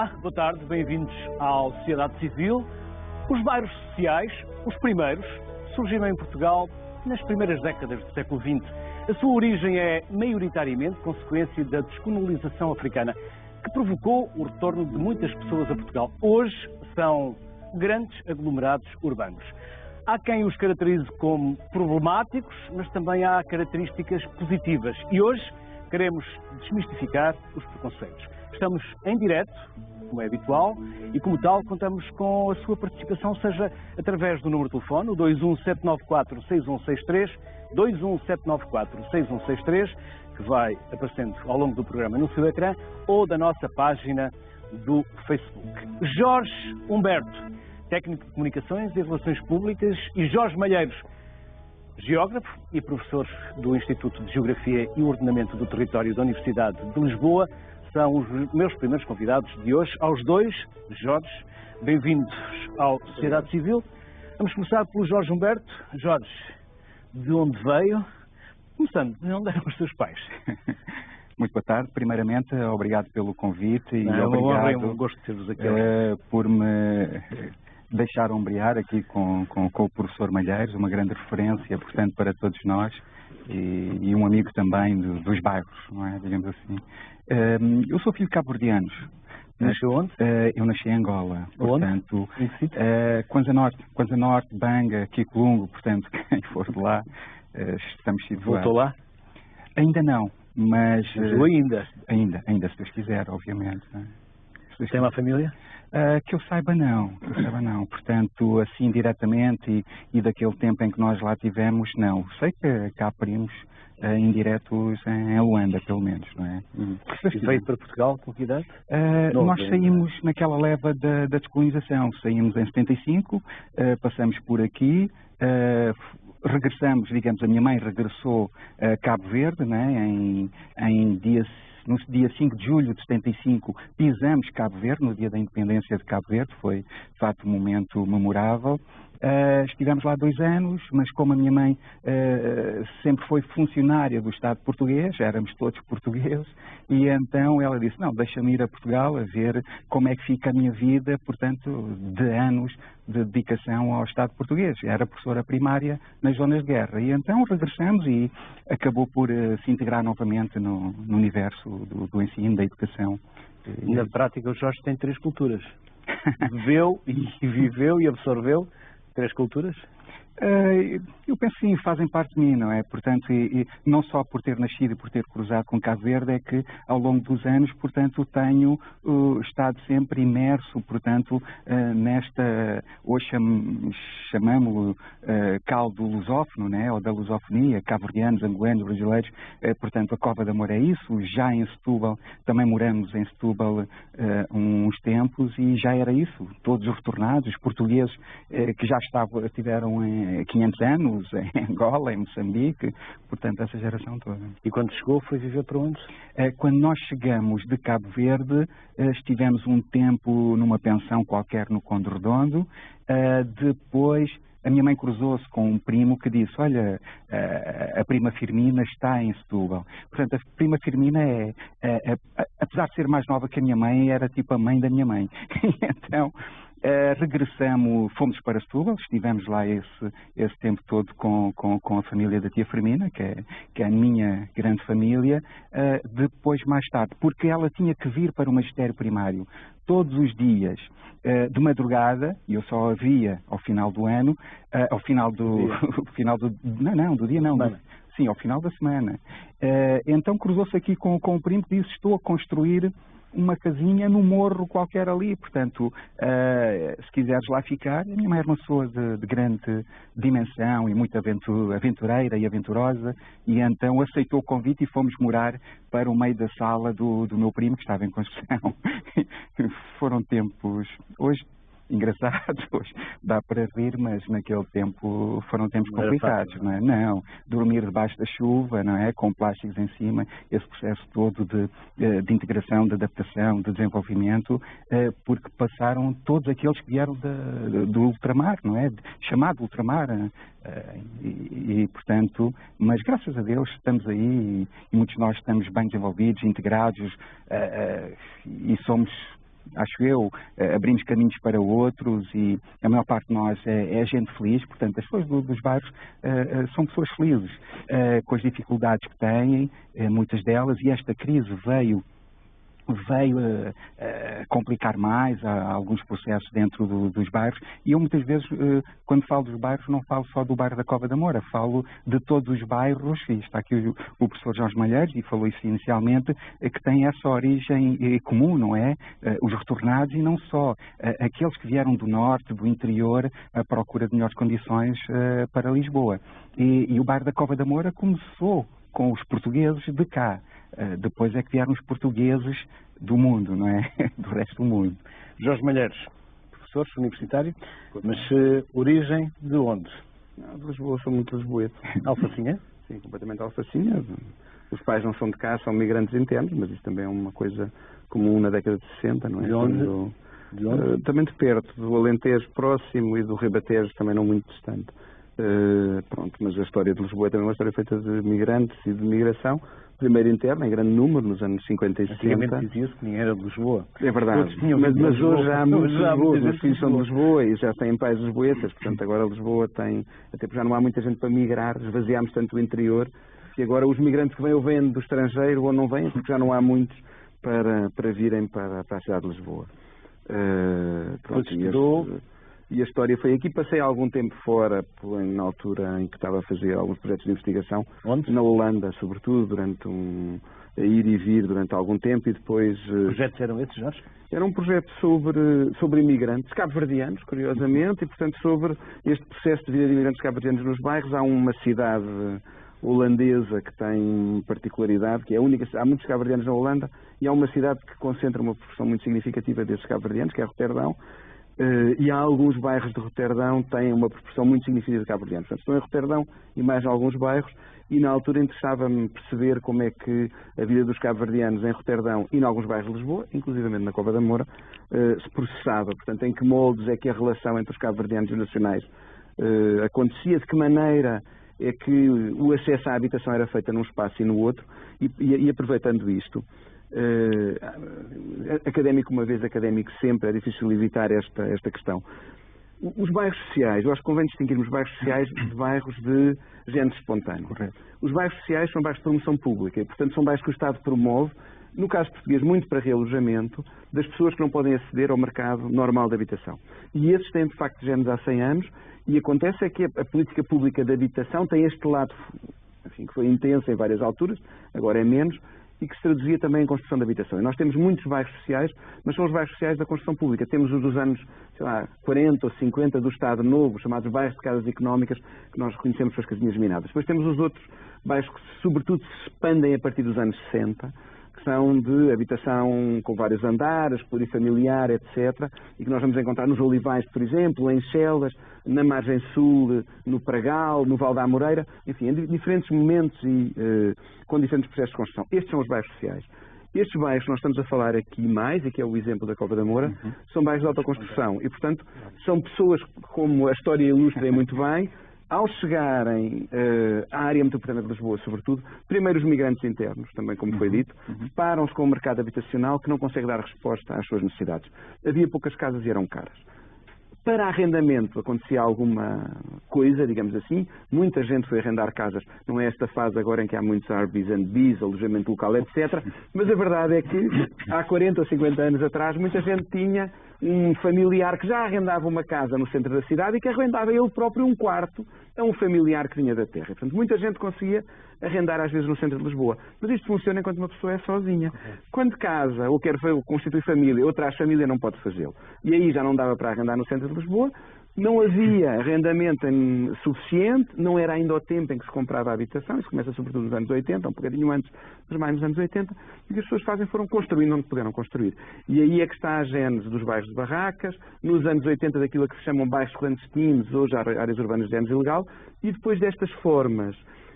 Olá, boa tarde, bem-vindos à Sociedade Civil. Os bairros sociais, os primeiros, surgiram em Portugal nas primeiras décadas do século XX. A sua origem é maioritariamente consequência da descolonização africana, que provocou o retorno de muitas pessoas a Portugal. Hoje são grandes aglomerados urbanos. Há quem os caracterize como problemáticos, mas também há características positivas. E hoje queremos desmistificar os preconceitos. Estamos em direto, como é habitual, e como tal contamos com a sua participação, seja através do número de telefone, o 21794-6163, 21794-6163, que vai aparecendo ao longo do programa no seu ecrã, ou da nossa página do Facebook. Jorge Humberto, técnico de comunicações e relações públicas, e Jorge Malheiros, geógrafo e professor do Instituto de Geografia e Ordenamento do Território da Universidade de Lisboa, são os meus primeiros convidados de hoje. Aos dois, Jorge, bem-vindos ao Sociedade Civil. Vamos começar pelo Jorge Humberto. Jorge, de onde veio? Começando, de onde eram os seus pais? Muito boa tarde. Primeiramente, obrigado pelo convite e obrigado é um gosto de ter-vos aqui por me deixar ombrear aqui com o professor Malheiros, uma grande referência, portanto, para todos nós e um amigo também dos bairros, não é? Digamos assim. Eu sou filho de cabo-verdianos. Nasceu onde? Eu nasci em Angola, portanto, Kwanza Kwanza Norte, Banga, Kikulungo, portanto, quem for de lá, estamos situados. Voltou lá? Ainda não, mas... Ainda, se Deus quiser, obviamente. Tem uma família? Que eu saiba não, portanto, assim diretamente e daquele tempo em que nós lá tivemos, não. Sei que cá primos indiretos em Luanda, pelo menos, não é? E veio para Portugal com que idade? Nós saímos naquela leva da descolonização, saímos em 75, passamos por aqui, regressamos, digamos, a minha mãe regressou a Cabo Verde, né, no dia 5 de julho de 75, pisamos Cabo Verde, no dia da independência de Cabo Verde, foi de facto um momento memorável. Estivemos lá 2 anos, mas como a minha mãe sempre foi funcionária do Estado português, éramos todos portugueses, e então ela disse, não, deixa-me ir a Portugal a ver como é que fica a minha vida, portanto, de anos de dedicação ao Estado português. Era professora primária nas zonas de guerra. E então regressamos e acabou por se integrar novamente no universo do ensino, da educação. E na prática o Jorge tem 3 culturas. Bebeu e viveu e absorveu 3 culturas? Eu penso que sim, fazem parte de mim, não é? Portanto, e não só por ter nascido e por ter cruzado com Cabo Verde, é que ao longo dos anos, portanto, tenho estado sempre imerso, portanto, nesta, hoje chamamos-lo caldo lusófono, né? Ou da lusofonia, cabo-verdianos, angolanos, brasileiros, portanto, a Cova da Moura é isso, já em Setúbal, também moramos em Setúbal uns tempos e já era isso, todos os retornados, os portugueses que já estiveram em 500 anos, em Angola, em Moçambique, portanto, essa geração toda. E quando chegou, foi viver para onde? Quando nós chegamos de Cabo Verde, estivemos um tempo numa pensão qualquer no Conde Redondo, depois a minha mãe cruzou-se com um primo que disse, olha, a prima Firmina está em Setúbal. Portanto, a prima Firmina apesar de ser mais nova que a minha mãe, era tipo a mãe da minha mãe. Então, regressamos, fomos para Setúbal, estivemos lá esse tempo todo com a família da tia Firmina, que é a minha grande família, depois mais tarde, porque ela tinha que vir para o magistério primário todos os dias, de madrugada, e eu só a via ao final do ano, ao final do final da semana. Então cruzou-se aqui com o primo que disse, estou a construir uma casinha no morro qualquer ali, portanto, se quiseres lá ficar, a minha mãe era uma pessoa de grande dimensão e muito aventureira e aventurosa, e então aceitou o convite e fomos morar para o meio da sala do meu primo, que estava em construção. Foram tempos, hoje, engraçados, hoje dá para rir, mas naquele tempo foram tempos complicados, não é? Não, dormir debaixo da chuva, não é? Com plásticos em cima, esse processo todo de integração, de adaptação, de desenvolvimento, porque passaram todos aqueles que vieram do ultramar, não é? Chamado ultramar, portanto, mas graças a Deus estamos aí e muitos de nós estamos bem desenvolvidos, integrados, e somos acho eu, abrimos caminhos para outros e a maior parte de nós é gente feliz, portanto as pessoas dos bairros são pessoas felizes, com as dificuldades que têm, muitas delas, e esta crise veio complicar mais alguns processos dentro dos bairros, e eu muitas vezes, quando falo dos bairros, não falo só do bairro da Cova da Moura, falo de todos os bairros, e está aqui o professor Jorge Malheiros, e falou isso inicialmente, que tem essa origem comum, não é? Os retornados, e não só, aqueles que vieram do norte, do interior, à procura de melhores condições para Lisboa. E o bairro da Cova da Moura começou com os portugueses de cá. Depois é que vieram os portugueses do mundo, não é? Do resto do mundo. Jorge Malheiros, professor universitário, mas origem de onde? De Lisboa, sou muito lisboeta. Alfacinha? Sim, completamente alfacinha. Os pais não são de cá, são migrantes internos, mas isso também é uma coisa comum na década de 60, não é? De onde? De onde? Também de perto, do Alentejo próximo e do Ribatejo também não muito distante. Pronto, mas a história de Lisboa é também uma história feita de migrantes e de migração. Primeiro interno, em grande número, nos anos 50 e 60. Antigamente dizia-se que ninguém era de Lisboa. É verdade, mas hoje há muitos Lisboa, os filhos são de Lisboa e já têm pais lisboetas, portanto agora Lisboa tem, até porque já não há muita gente para migrar, esvaziámos tanto o interior, que agora os migrantes que vêm ou vêm do estrangeiro ou não vêm, porque já não há muitos para virem para a cidade de Lisboa. Pronto, e a história foi aqui. Passei algum tempo fora, na altura em que estava a fazer alguns projetos de investigação. Onde? Na Holanda, sobretudo, durante a ir e vir durante algum tempo, e depois... Que projetos eram esses, Jorge? Era um projeto sobre imigrantes cabo-verdianos, curiosamente, e portanto sobre este processo de vida de imigrantes cabo-verdianos nos bairros. Há uma cidade holandesa que tem particularidade, que é a única. Há muitos cabo-verdianos na Holanda, e há uma cidade que concentra uma proporção muito significativa desses cabo-verdianos, que é Roterdão. E há alguns bairros de Roterdão que têm uma proporção muito significativa de cabo-verdianos. Portanto, estou em Roterdão e mais em alguns bairros, e na altura interessava-me perceber como é que a vida dos cabo-verdianos em Roterdão e em alguns bairros de Lisboa, inclusivamente na Cova da Moura, se processava. Portanto, em que moldes é que a relação entre os cabo-verdianos e os nacionais acontecia, de que maneira é que o acesso à habitação era feito num espaço e no outro, e aproveitando isto, académico uma vez, académico sempre, é difícil evitar esta questão. Os bairros sociais, eu acho que convém distinguirmos bairros sociais de bairros de gente espontânea. Correto. Os bairros sociais são bairros de promoção pública, e, portanto são bairros que o Estado promove, no caso português, muito para realojamento das pessoas que não podem aceder ao mercado normal de habitação. E esses têm, de facto, géneros há 100 anos, e acontece é que a política pública de habitação tem este lado, enfim, que foi intenso em várias alturas, agora é menos, e que se traduzia também em construção de habitação. E nós temos muitos bairros sociais, mas são os bairros sociais da construção pública. Temos os dos anos, sei lá, 40 ou 50 do Estado Novo, chamados bairros de casas económicas, que nós reconhecemos pelas casinhas minadas. Depois temos os outros bairros que, sobretudo, se expandem a partir dos anos 60, que são de habitação com vários andares, plurifamiliar, etc., e que nós vamos encontrar nos Olivais, por exemplo, em Chelas, na margem sul, no Pragal, no Val da Amoreira, enfim, em diferentes momentos e com diferentes processos de construção. Estes são os bairros sociais. Estes bairros que nós estamos a falar aqui mais, e que é o exemplo da Cova da Moura, são bairros de autoconstrução e, portanto, são pessoas, como a história ilustra muito bem, ao chegarem à área metropolitana de Lisboa, sobretudo, primeiro os migrantes internos, também como foi dito, deparam-se com o mercado habitacional que não consegue dar resposta às suas necessidades. Havia poucas casas e eram caras. Para arrendamento acontecia alguma coisa, digamos assim, muita gente foi arrendar casas, não é esta fase agora em que há muitos Airbnbs, alojamento local, etc. Mas a verdade é que há 40 ou 50 anos atrás muita gente tinha um familiar que já arrendava uma casa no centro da cidade e que arrendava ele próprio um quarto a um familiar que vinha da terra. Portanto, muita gente conseguia arrendar às vezes no centro de Lisboa. Mas isto funciona enquanto uma pessoa é sozinha. Quando casa ou quer constituir família ou traz família, não pode fazê-lo. E aí já não dava para arrendar no centro de Lisboa. Não havia arrendamento suficiente, não era ainda o tempo em que se comprava a habitação, isso começa sobretudo nos anos 80, um bocadinho antes, mas mais nos anos 80, e o que as pessoas fazem foram construindo onde puderam construir. E aí é que está a gênese dos bairros de barracas, nos anos 80 daquilo que se chamam bairros clandestinos, hoje áreas urbanas de género ilegal, e depois destas formas,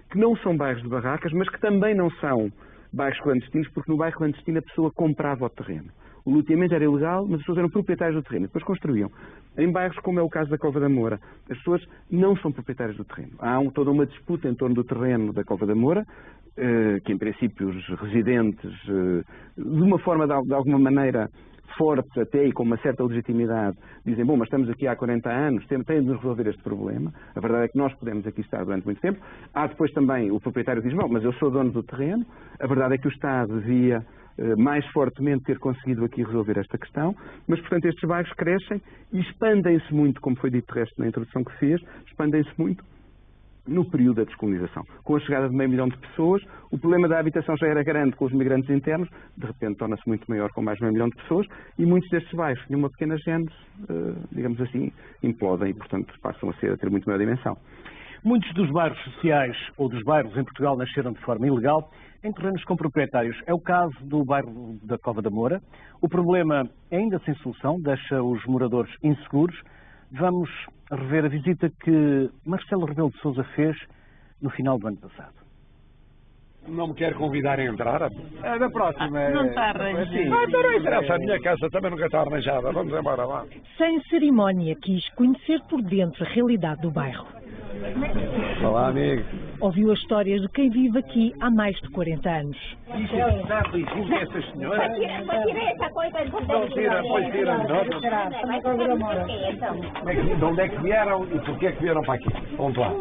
que não são bairros de barracas, mas que também não são bairros clandestinos, porque no bairro clandestino a pessoa comprava o terreno. O loteamento era ilegal, mas as pessoas eram proprietárias do terreno. Depois construíam. Em bairros como é o caso da Cova da Moura, as pessoas não são proprietárias do terreno. Há toda uma disputa em torno do terreno da Cova da Moura, que em princípio os residentes, de uma forma, de alguma maneira, fortes até e com uma certa legitimidade, dizem, bom, mas estamos aqui há 40 anos, tem de nos resolver este problema. A verdade é que nós podemos aqui estar durante muito tempo. Há depois também o proprietário que diz, bom, mas eu sou dono do terreno. A verdade é que o Estado devia mais fortemente ter conseguido aqui resolver esta questão, mas, portanto, estes bairros crescem e expandem-se muito, como foi dito de resto na introdução que fez, expandem-se muito no período da descolonização. Com a chegada de 500 mil de pessoas, o problema da habitação já era grande com os migrantes internos, de repente torna-se muito maior com mais de 500 mil de pessoas, e muitos destes bairros tinham uma pequena gênese, digamos assim, implodem e, portanto, passam a ter muito maior dimensão. Muitos dos bairros sociais ou dos bairros em Portugal nasceram de forma ilegal em terrenos com proprietários. É o caso do bairro da Cova da Moura. O problema é ainda sem solução, deixa os moradores inseguros. Vamos rever a visita que Marcelo Rebelo de Sousa fez no final do ano passado. Não me quer convidar a entrar? É da próxima. Não está arranjado. Então não interessa, a minha casa também nunca está arranjada. Vamos embora lá. Sem cerimónia, quis conhecer por dentro a realidade do bairro. Olá, amigo. Ouviu as histórias de quem vive aqui há mais de 40 anos. Isso é verdade, isso é essa senhora. Pois tira. De onde é que vieram e porquê é que vieram para aqui? Vamos lá.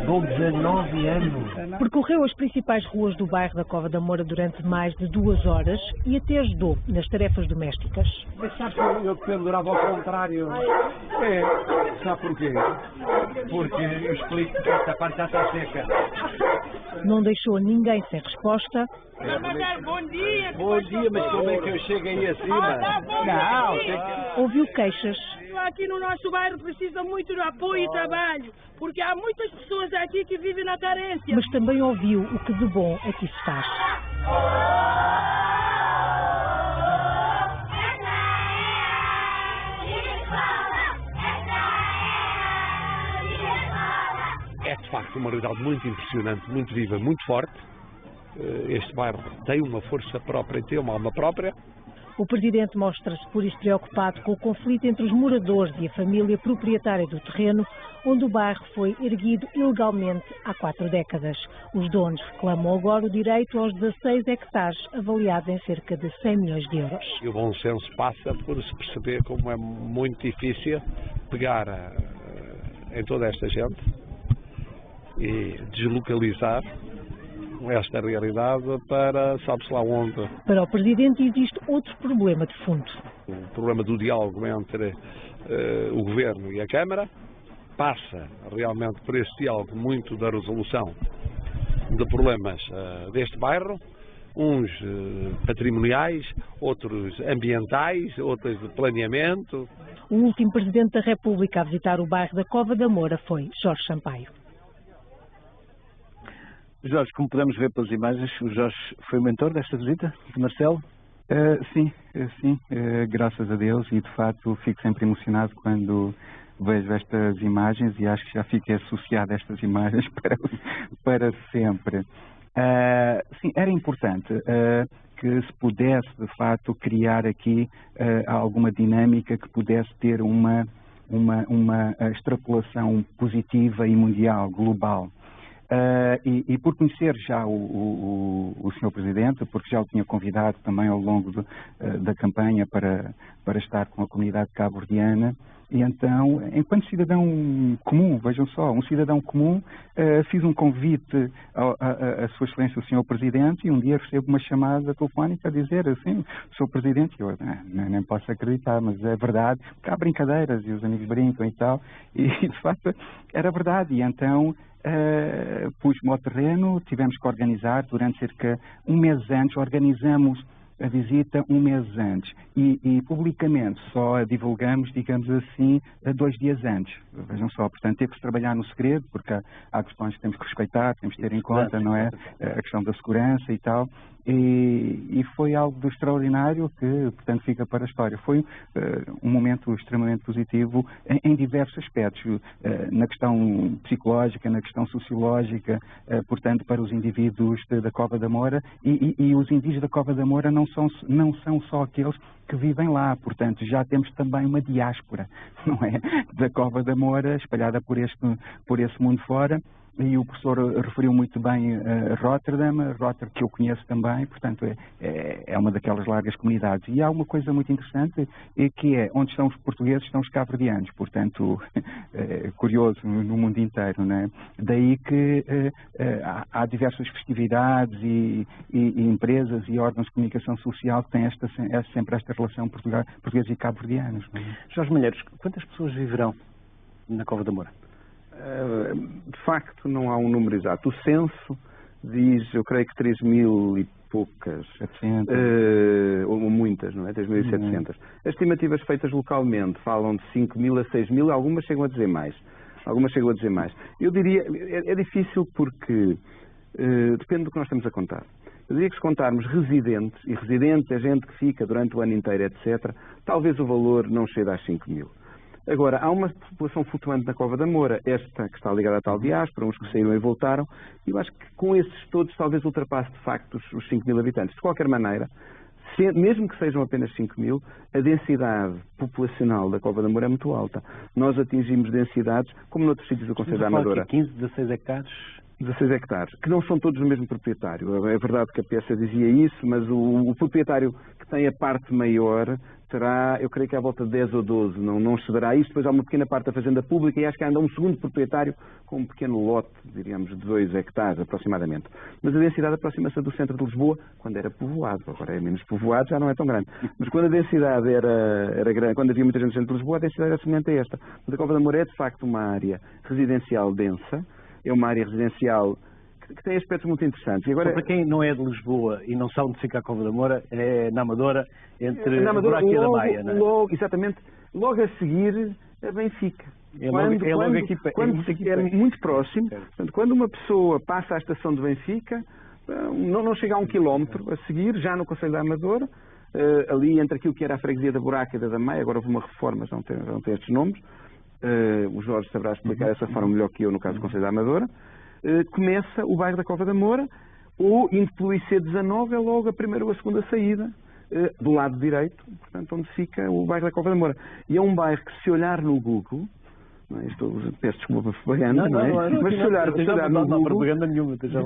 Com 19 anos. Percorreu as principais ruas do bairro da Cova da Moura durante mais de 2 horas e até ajudou nas tarefas domésticas. Mas sabe que eu pendurava ao contrário. É, sabe porquê? Porque eu explico que esta parte já está seca. Não deixou ninguém sem resposta. Bom dia. Bom dia, mas como é que eu chego aí acima? Não, tem que... Ouviu queixas. Aqui no nosso bairro precisa muito de apoio e trabalho, porque há muitas pessoas aqui que vivem na carência. Mas também ouviu o que de bom aqui se faz. É de facto uma realidade muito impressionante, muito viva, muito forte. Este bairro tem uma força própria e tem uma alma própria. O Presidente mostra-se por isso preocupado com o conflito entre os moradores e a família proprietária do terreno, onde o bairro foi erguido ilegalmente há 4 décadas. Os donos reclamam agora o direito aos 16 hectares, avaliados em cerca de 100 milhões de euros. E o bom senso passa por se perceber como é muito difícil pegar em toda esta gente e deslocalizar esta realidade para sabe-se lá onde. Para o Presidente existe outro problema de fundo. O problema do diálogo entre o Governo e a Câmara passa realmente por esse diálogo muito da resolução de problemas deste bairro, uns patrimoniais, outros ambientais, outros de planeamento. O último Presidente da República a visitar o bairro da Cova da Moura foi Jorge Sampaio. Jorge, como podemos ver pelas imagens, o Jorge foi o mentor desta visita de Marcelo? Sim, graças a Deus, e de facto fico sempre emocionado quando vejo estas imagens e acho que já fiquei associado a estas imagens para sempre. Sim, era importante que se pudesse de facto criar aqui alguma dinâmica que pudesse ter uma extrapolação positiva e mundial, global. E por conhecer já o Sr. Presidente, porque já o tinha convidado também ao longo da campanha para estar com a comunidade cabo-verdiana, e então, enquanto cidadão comum, vejam só, um cidadão comum, fiz um convite à Sua Excelência, o Sr. Presidente, e um dia recebo uma chamada telefónica a dizer assim, Sr. Presidente, eu nem posso acreditar, mas é verdade, porque há brincadeiras e os amigos brincam e tal, e de facto era verdade, e então pus-me ao terreno, tivemos que organizar durante cerca de um mês antes, organizamos a visita um mês antes e publicamente só a divulgamos, digamos assim, 2 dias antes. Vejam só, portanto, teve que trabalhar no segredo, porque há questões que temos que respeitar, temos que ter em conta, não é? A questão da segurança e tal. E foi algo de extraordinário que, portanto, fica para a história. Foi um momento extremamente positivo em diversos aspectos, na questão psicológica, na questão sociológica, portanto, para os indivíduos da Cova da Moura, e os indígenas da Cova da Moura não são só aqueles que vivem lá, portanto, já temos também uma diáspora, não é? Da Cova da Moura, espalhada por esse mundo fora. e o professor referiu muito bem Rotterdam que eu conheço também, portanto é uma daquelas largas comunidades. E há uma coisa muito interessante, que é onde estão os portugueses, estão os cabo-verdianos, portanto, curioso no mundo inteiro, né? Daí que há diversas festividades e empresas e órgãos de comunicação social que têm sempre esta relação portugueses e cabo-verdianos. Jorge Malheiros, quantas pessoas viverão na Cova da Moura? De facto, não há um número exato. O censo diz, eu creio que 3.000 e poucas, ou muitas, não é? 3.700. As estimativas feitas localmente falam de 5.000 a 6.000, algumas chegam a dizer mais. Eu diria, é difícil porque depende do que nós estamos a contar. Eu diria que se contarmos residentes, e residente é gente que fica durante o ano inteiro, etc., talvez o valor não chegue às 5.000. Agora, há uma população flutuante na Cova da Moura, esta que está ligada à tal diáspora, uns que saíram e voltaram, e eu acho que com esses todos talvez ultrapasse de facto os 5.000 habitantes. De qualquer maneira, mesmo que sejam apenas 5.000, a densidade populacional da Cova da Moura é muito alta. Nós atingimos densidades, como noutros sítios do Concelho da Amadora. 15, 16 hectares? 16 hectares, que não são todos do mesmo proprietário. É verdade que a peça dizia isso, mas o proprietário que tem a parte maior terá, eu creio que à volta de 10 ou 12, não excederá isto. Depois há uma pequena parte da fazenda pública e acho que ainda há um segundo proprietário com um pequeno lote, diríamos, de 2 hectares aproximadamente. Mas a densidade aproxima-se do centro de Lisboa, quando era povoado. Agora é menos povoado, já não é tão grande. Mas quando a densidade era grande, quando havia muita gente no centro de Lisboa, a densidade era semelhante a esta. Mas a Cova da Moura é, de facto, uma área residencial densa. É uma área residencial que tem aspectos muito interessantes. E agora, para quem não é de Lisboa e não sabe onde fica a Cova da Moura, é na Amadora, entre a Buraca e a da Maia, não é? Exatamente, logo a seguir a Benfica. É muito próximo. Portanto, quando uma pessoa passa à estação de Benfica, não chega a 1 quilómetro a seguir, já no Concelho da Amadora, ali entre aquilo que era a freguesia da Buraca e da Maia, agora houve uma reforma, já não tem estes nomes. O Jorge saberá explicar essa forma melhor que eu no caso do Concelho da Amadora. Começa o bairro da Cova da Moura, ou indo pelo IC19 é logo a primeira ou a segunda saída, do lado direito, portanto, onde fica o bairro da Cova da Moura. E é um bairro que, se olhar no Google, não é? Peço desculpa para propaganda, não é? Mas se olhar no Google,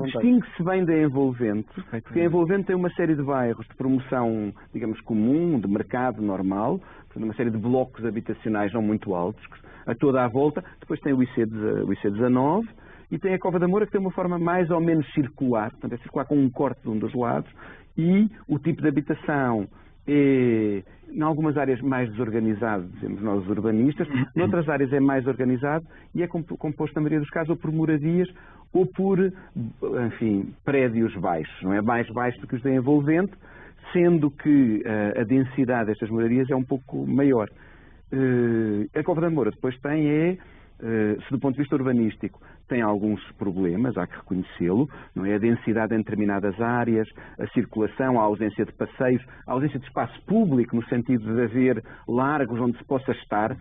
distingue-se bem da Envolvente, porque a Envolvente tem uma série de bairros de promoção, digamos, comum, de mercado normal, portanto, uma série de blocos habitacionais não muito altos, a toda a volta. Depois tem o IC19 e tem a Cova da Moura, que tem uma forma mais ou menos circular, portanto é circular com um corte de um dos lados, e o tipo de habitação é, em algumas áreas, mais desorganizado, dizemos nós urbanistas, noutras áreas é mais organizado e é composto, na maioria dos casos, ou por moradias ou por, enfim, prédios baixos, não é? Mais baixos do que os da Envolvente, sendo que a densidade destas moradias é um pouco maior. A Cova da Moura depois tem se do ponto de vista urbanístico tem alguns problemas, há que reconhecê-lo, não é? A densidade em determinadas áreas, a circulação, a ausência de passeios, a ausência de espaço público, no sentido de haver largos onde se possa estar,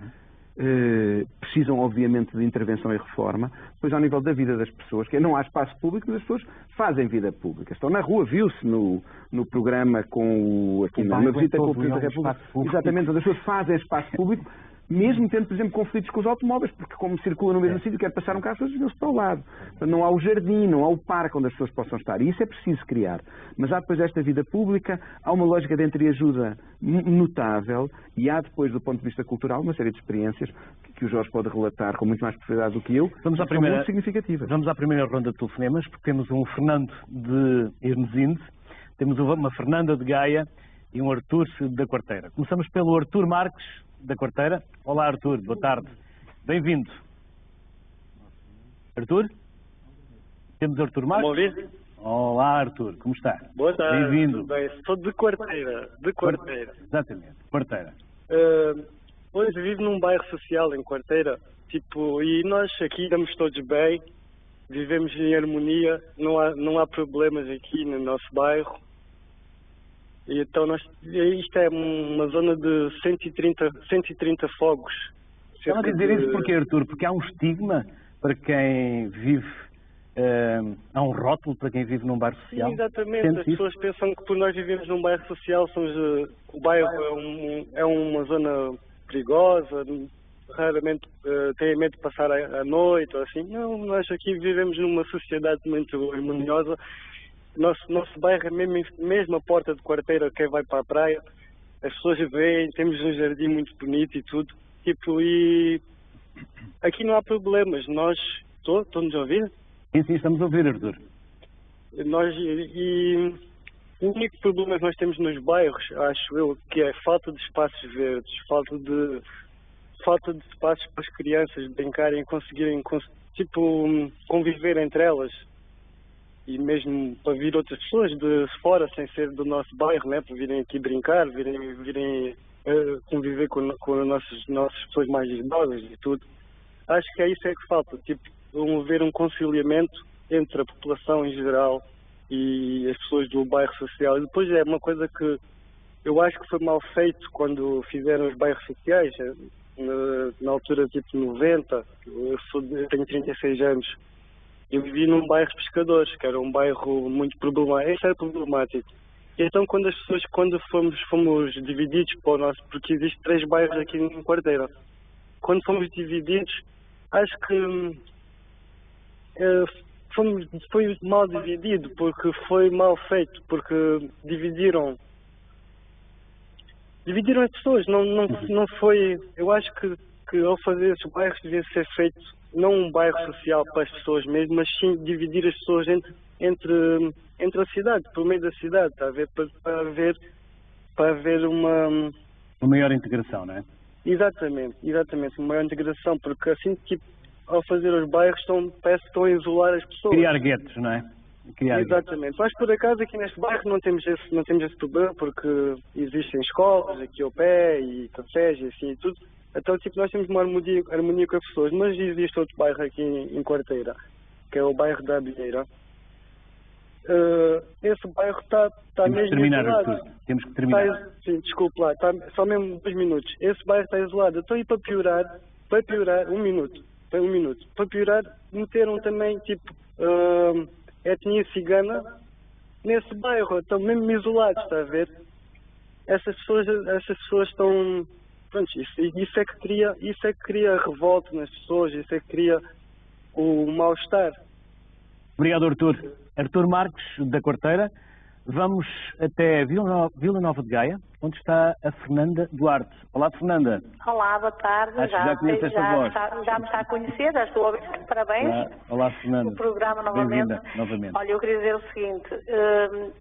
precisam obviamente de intervenção e reforma. Depois, ao nível da vida das pessoas, que não há espaço público, mas as pessoas fazem vida pública. Estão na rua, viu-se no programa aqui na visita com o Presidente da República. Exatamente, as pessoas fazem espaço público, mesmo tendo, por exemplo, conflitos com os automóveis, porque como circulam no mesmo sítio, quer passar um carro, as pessoas vão-se para o lado. Não há o jardim, não há o parque onde as pessoas possam estar. E isso é preciso criar. Mas há depois esta vida pública, há uma lógica de entreajuda notável e há depois, do ponto de vista cultural, uma série de experiências que o Jorge pode relatar com muito mais propriedade do que eu, vamos à primeira, muito significativas. Vamos à primeira ronda de telefonemas, porque temos um Fernando de Hermesinde, temos uma Fernanda de Gaia e um Artur da Quarteira. Começamos pelo Artur Marques da Quarteira. Olá, Artur, boa tarde. Bem-vindo. Artur? Temos Artur Marques? Ouvir? Olá, Artur, como está? Boa tarde. Bem-vindo. Bem, sou de Quarteira. Exatamente, Quarteira. Hoje vivo num bairro social em Quarteira, e nós aqui estamos todos bem, vivemos em harmonia, não há problemas aqui no nosso bairro. E então isto é uma zona de 130 fogos. Estava a dizer isso porque, Artur? Porque há um estigma para quem vive, há um rótulo para quem vive num bairro social? Sim, exatamente. As pessoas pensam que por nós vivemos num bairro social, o bairro é uma zona perigosa, raramente têm medo de passar a noite ou assim. Não, nós aqui vivemos numa sociedade muito harmoniosa. Nosso bairro é mesmo a porta de quarteira, quem vai para a praia. As pessoas veem, temos um jardim muito bonito e tudo. Tipo, e aqui não há problemas. Estão-nos a ouvir? Sim, estamos a ouvir, Artur. O único problema que nós temos nos bairros, acho eu, que é falta de espaços verdes, falta de espaços para as crianças brincarem, conseguirem conviver entre elas. E mesmo para vir outras pessoas de fora, sem ser do nosso bairro, né, para virem aqui brincar, virem conviver com as nossas pessoas mais idosas e tudo. Acho que é isso que falta, haver um conciliamento entre a população em geral e as pessoas do bairro social. E depois é uma coisa que eu acho que foi mal feito quando fizeram os bairros sociais, na altura 90, eu tenho 36 anos. Eu vivi num bairro de pescadores, que era um bairro muito problemático. Esse era problemático. Então, quando fomos divididos porque existem 3 bairros aqui em Quarteira. Quando fomos divididos, acho que foi mal dividido, porque foi mal feito, porque dividiram as pessoas. Não foi. Eu acho que ao fazer esses bairros devia ser feito não um bairro social para as pessoas mesmo, mas sim dividir as pessoas entre a cidade, por meio da cidade, está a ver? Para haver uma maior integração, não é? Exatamente, uma maior integração, porque assim, ao fazer os bairros, parece que estão a isolar as pessoas. Criar guetos, não é? Exatamente. Mas por acaso aqui neste bairro não temos esse problema, porque existem escolas aqui ao pé e cafés e assim e tudo. Então, nós temos uma harmonia com as pessoas, mas existe outro bairro aqui em Quarteira, que é o bairro da Abelheira. Esse bairro está mesmo isolado. Temos que terminar. Sim, desculpe lá, só mesmo 2 minutos. Esse bairro está isolado. Então, e para piorar, 1 minuto, para piorar, meteram também, etnia cigana nesse bairro. Estão mesmo isolados, está a ver? Essas pessoas estão... Pronto, isso é que cria revolta nas pessoas, isso é que cria o mal-estar. Obrigado, Artur. Artur Marques, da Quarteira. Vamos até Vila Nova de Gaia, onde está a Fernanda Duarte. Olá, Fernanda. Olá, boa tarde. Já conheço esta voz. Já me está a conhecer, já estou a ouvir. Parabéns. Olá, Fernanda. O programa novamente. Novamente. Olha, eu queria dizer o seguinte,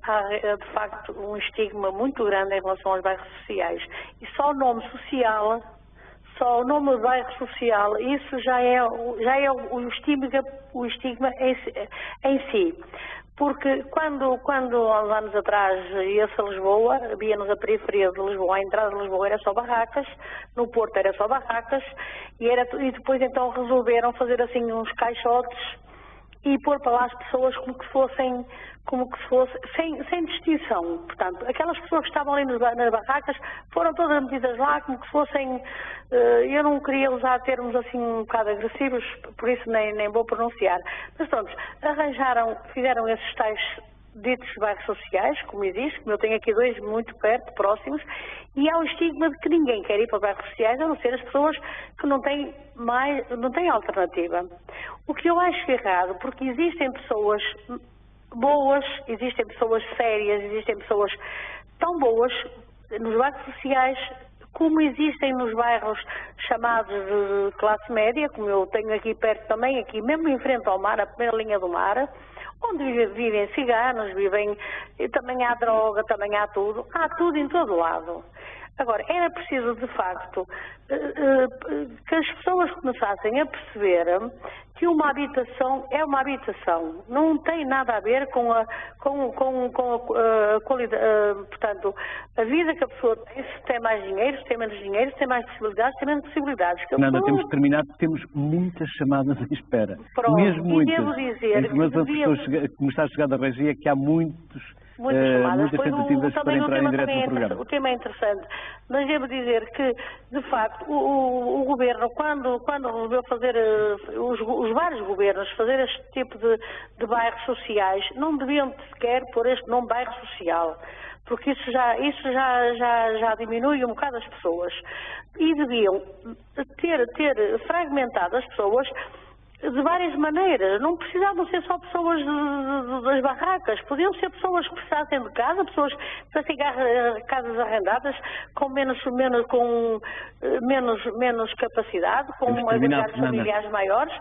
há de facto um estigma muito grande em relação aos bairros sociais. E só o nome social, só o nome do bairro social, isso já é o estigma em si. Porque quando há uns anos atrás ia-se a Lisboa, via-nos a periferia de Lisboa, a entrada de Lisboa era só barracas, no Porto era só barracas, e depois então resolveram fazer assim uns caixotes e pôr para lá as pessoas como que se fosse sem distinção. Portanto, aquelas pessoas que estavam ali nas barracas foram todas metidas lá como que fossem, eu não queria usar termos assim um bocado agressivos, por isso nem vou pronunciar. Mas pronto, fizeram esses tais ditos bairros sociais, como existe, como eu tenho aqui 2 muito perto, próximos, e há um estigma de que ninguém quer ir para bairros sociais, a não ser as pessoas que não têm alternativa. O que eu acho errado, porque existem pessoas boas, existem pessoas sérias, existem pessoas tão boas nos bairros sociais como existem nos bairros chamados de classe média, como eu tenho aqui perto também, aqui mesmo em frente ao mar, a primeira linha do mar, onde vivem ciganos, também há droga, também há tudo em todo lado. Agora, era preciso, de facto, que as pessoas começassem a perceber que uma habitação é uma habitação. Não tem nada a ver com a qualidade, portanto, a vida que a pessoa tem, se tem mais dinheiro, se tem menos dinheiro, se tem mais possibilidades, se tem menos possibilidades. Nada, temos que terminar porque temos muitas chamadas à espera. Pronto, mesmo muitas. Devo dizer... Mas a pessoa que me está a chegar da regia é que há muitos muitas tentativas para entrar em direto no programa. O tema é interessante, mas devo dizer que, de facto, o Governo, quando resolveu fazer, os vários governos, fazer este tipo de bairros sociais, não deviam sequer pôr este nome bairro social, porque isso já diminui um bocado as pessoas. E deviam ter fragmentado as pessoas de várias maneiras. Não precisavam ser só pessoas das barracas, podiam ser pessoas que precisassem de casa, pessoas para ficar casas arrendadas com menos capacidade, com agregados familiares maiores.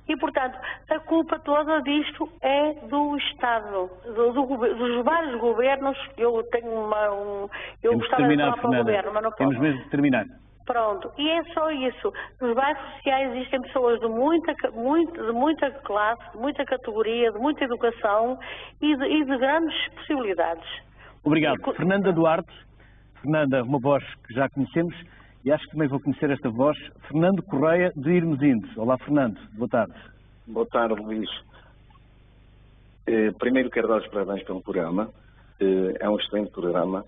E, portanto, a culpa toda disto é do Estado, dos vários governos. Eu tenho eu gostava de falar para o governo, mas não posso. Temos mesmo de terminar. Pronto, e é só isso. Nos bairros sociais existem pessoas de muita classe, de muita categoria, de muita educação e de grandes possibilidades. Obrigado. Fernanda Duarte. Fernanda, uma voz que já conhecemos e acho que também vou conhecer esta voz. Fernando Correia, de Irmesinde. Olá, Fernando. Boa tarde. Boa tarde, Luís. Primeiro quero dar os parabéns pelo programa. É um excelente programa,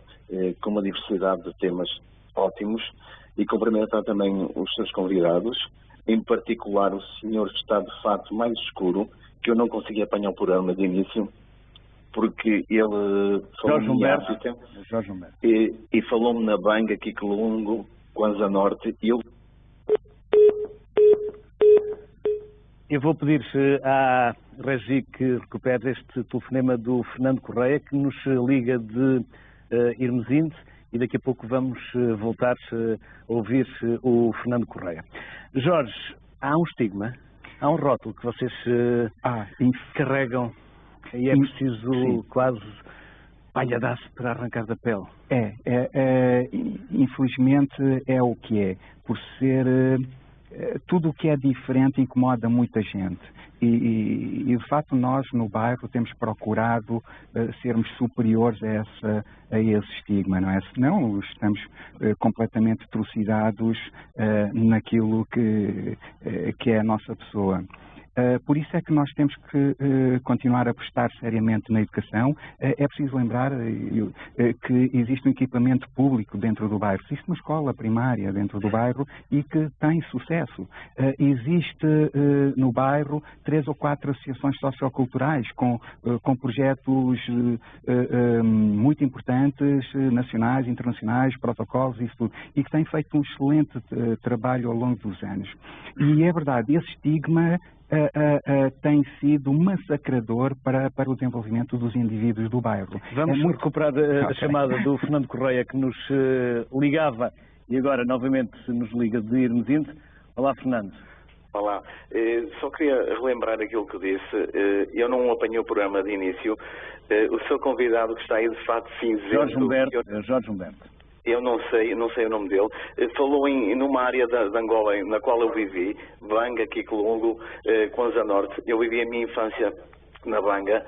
com uma diversidade de temas ótimos. E cumprimentar também os seus convidados, em particular o senhor que está de fato mais escuro, que eu não consegui apanhar o programa de início, porque ele falou-me Jorge Humberto. E falou-me na Banga, Kiko Lungo, Kwanza Norte, e eu vou pedir à Regi que recupere este telefonema do Fernando Correia, que nos liga de Irmesinde, e daqui a pouco vamos voltar a ouvir o Fernando Correia. Jorge, há um estigma, há um rótulo que vocês carregam e é preciso quase palhadaço para arrancar da pele. Infelizmente é o que é. Por ser tudo o que é diferente incomoda muita gente. E de facto nós no bairro temos procurado sermos superiores a esse estigma, não é? Senão estamos completamente trucidados naquilo que é a nossa pessoa. Por isso é que nós temos que continuar a apostar seriamente na educação. É preciso lembrar que existe um equipamento público dentro do bairro, existe uma escola primária dentro do bairro e que tem sucesso. Existe no bairro 3 ou 4 associações socioculturais com projetos muito importantes, nacionais, internacionais, protocolos, isso tudo, e que têm feito um excelente trabalho ao longo dos anos. E é verdade, esse estigma tem sido massacrador para o desenvolvimento dos indivíduos do bairro. Vamos recuperar a chamada do Fernando Correia, que nos ligava e agora novamente nos liga de Irmesinde. Olá, Fernando. Olá, só queria relembrar aquilo que disse. Eu não apanhei o programa de início. O seu convidado que está aí de fato cinzento... Jorge Humberto. Eu não sei o nome dele. Falou numa área de Angola na qual eu vivi, Banga, Kiko Lungo, Kwanza Norte. Eu vivi a minha infância na Banga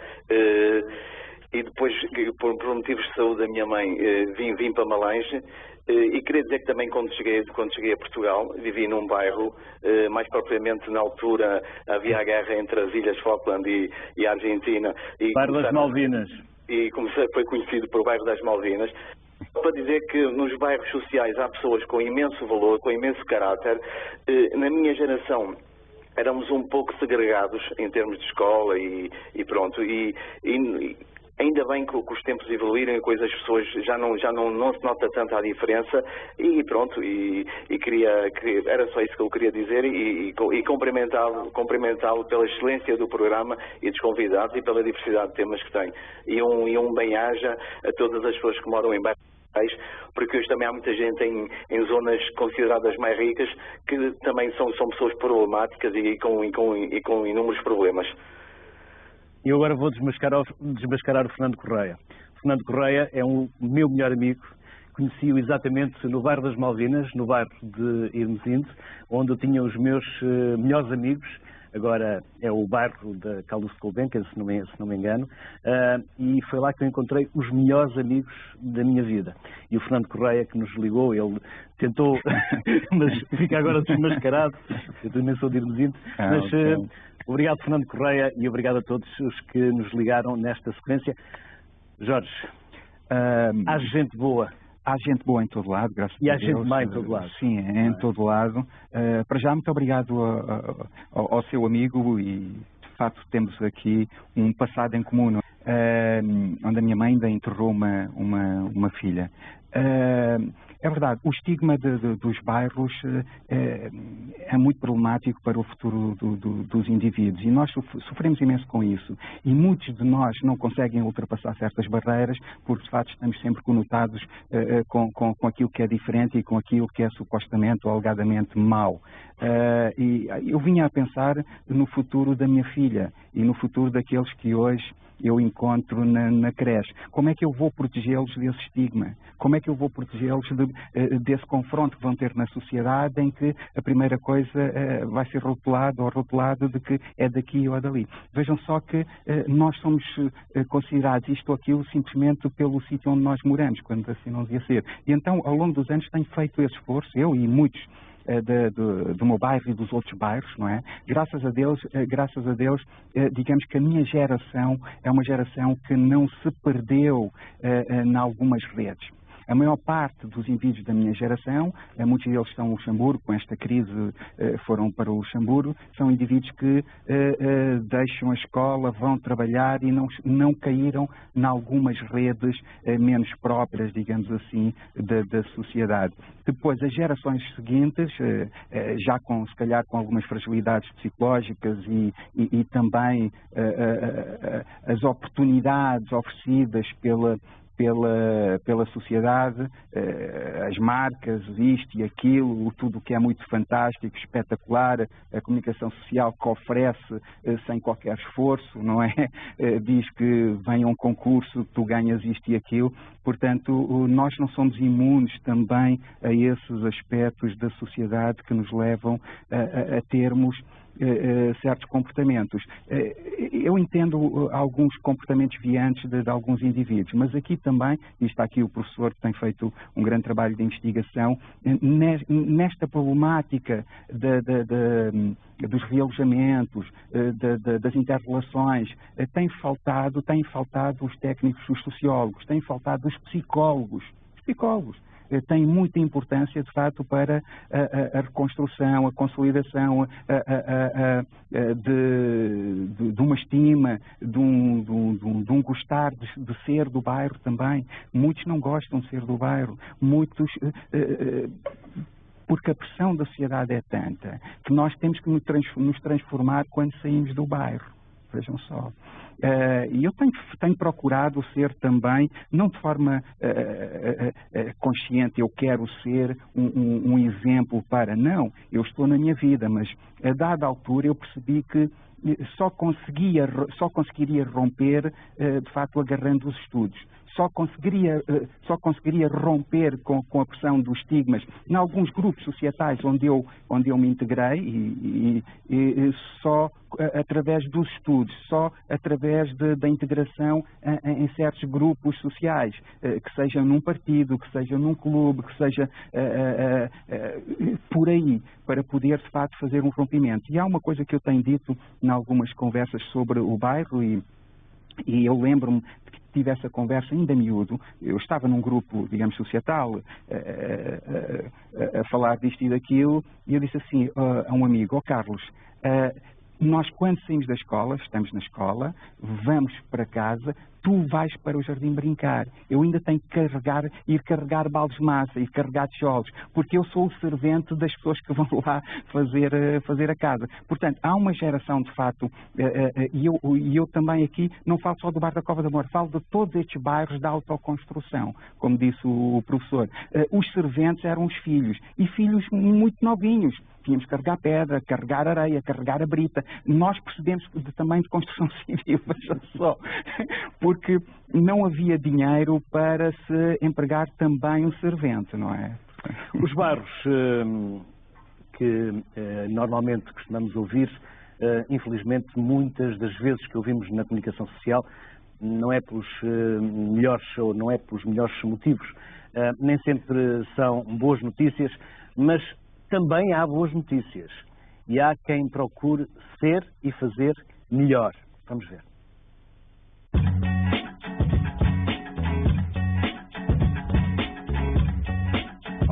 e depois, por motivos de saúde da minha mãe, vim para Malange. E queria dizer que também quando cheguei a Portugal, vivi num bairro, mais propriamente na altura havia a guerra entre as Ilhas Falkland e a Argentina. Bairro das Malvinas. E foi conhecido por bairro das Malvinas. Para dizer que nos bairros sociais há pessoas com imenso valor, com imenso caráter. Na minha geração éramos um pouco segregados em termos de escola e pronto. E ainda bem que os tempos evoluíram e as pessoas já não se nota tanto a diferença e pronto, era só isso que eu queria dizer e cumprimentá-lo pela excelência do programa e dos convidados e pela diversidade de temas que tem. E um bem-aja a todas as pessoas que moram em bairros, porque hoje também há muita gente em zonas consideradas mais ricas que também são pessoas problemáticas e com inúmeros problemas. E eu agora vou desmascarar o Fernando Correia. O Fernando Correia é o meu melhor amigo. Conheci-o exatamente no bairro das Malvinas, no bairro de Irmesinde, onde eu tinha os meus melhores amigos. Agora é o bairro da Caldas de Gulbenkian, se não me engano, e foi lá que eu encontrei os melhores amigos da minha vida. E o Fernando Correia que nos ligou, ele tentou, mas fica agora desmascarado, eu também sou de Irmesinde, mas obrigado Fernando Correia e obrigado a todos os que nos ligaram nesta sequência. Jorge, há gente boa. Há gente boa em todo lado, graças a Deus. E há gente má em todo lado. Sim, em todo lado. Para já, muito obrigado ao seu amigo e, de facto, temos aqui um passado em comum, onde a minha mãe ainda enterrou uma filha. É verdade, o estigma dos bairros é muito problemático para o futuro dos indivíduos e nós sofremos imenso com isso. E muitos de nós não conseguem ultrapassar certas barreiras porque, de facto, estamos sempre conotados com aquilo que é diferente e com aquilo que é supostamente ou alegadamente mau. E eu vinha a pensar no futuro da minha filha e no futuro daqueles que hoje eu encontro na creche. Como é que eu vou protegê-los desse estigma? Como é que eu vou protegê-los desse confronto que vão ter na sociedade em que a primeira coisa vai ser rotulado de que é daqui ou é dali? Vejam só que nós somos considerados isto ou aquilo simplesmente pelo sítio onde nós moramos, quando assim não devia ser. E então, ao longo dos anos, tenho feito esse esforço, eu e muitos do meu bairro e dos outros bairros, não é? Graças a Deus, digamos que a minha geração é uma geração que não se perdeu em algumas redes. A maior parte dos indivíduos da minha geração, muitos deles estão no Luxemburgo, com esta crise foram para o Luxemburgo, são indivíduos que deixam a escola, vão trabalhar e não caíram em algumas redes menos próprias, digamos assim, da sociedade. Depois, as gerações seguintes, já se calhar com algumas fragilidades psicológicas e também as oportunidades oferecidas pela sociedade, as marcas, isto e aquilo, tudo o que é muito fantástico, espetacular, a comunicação social que oferece sem qualquer esforço, não é? Diz que vem a um concurso, tu ganhas isto e aquilo. Portanto, nós não somos imunes também a esses aspectos da sociedade que nos levam a termos certos comportamentos. Eu entendo alguns comportamentos viantes de alguns indivíduos, mas aqui também, e está aqui o professor que tem feito um grande trabalho de investigação, nesta problemática dos realojamentos, das interrelações, têm faltado os técnicos, os sociólogos, têm faltado os psicólogos. Tem muita importância, de facto, para a reconstrução, a consolidação de uma estima, de um gostar de ser do bairro também. Muitos não gostam de ser do bairro, muitos... porque a pressão da sociedade é tanta que nós temos que nos transformar quando saímos do bairro. Vejam só. E eu tenho procurado ser também, não de forma consciente, eu quero ser um exemplo para... Não, eu estou na minha vida, mas a dada altura eu percebi que só conseguiria romper, de facto, agarrando os estudos. Só conseguiria romper com a pressão dos estigmas em alguns grupos societais onde eu me integrei e só através dos estudos, só através da integração em certos grupos sociais, que seja num partido, que seja num clube, que seja por aí, para poder de facto fazer um rompimento. E há uma coisa que eu tenho dito em algumas conversas sobre o bairro e eu lembro-me que tive essa conversa ainda miúdo. Eu estava num grupo, digamos, societal, a falar disto e daquilo, e eu disse assim a um amigo, Carlos, nós quando saímos da escola, estamos na escola, vamos para casa, tu vais para o jardim brincar. Eu ainda tenho que ir carregar baldes de massa, ir carregar tijolos, porque eu sou o servente das pessoas que vão lá fazer a casa. Portanto, há uma geração, de facto, e eu também aqui não falo só do bairro da Cova da Moura, falo de todos estes bairros da autoconstrução, como disse o professor. Os serventes eram os filhos, e filhos muito novinhos. Tínhamos que carregar pedra, carregar areia, carregar a brita. Nós percebemos também de construção civil, veja só, porque não havia dinheiro para se empregar também um servente, não é? Os bairros que normalmente costumamos ouvir, infelizmente, muitas das vezes que ouvimos na comunicação social, não é pelos melhores ou não é pelos melhores motivos. Nem sempre são boas notícias, mas também há boas notícias e há quem procure ser e fazer melhor. Vamos ver.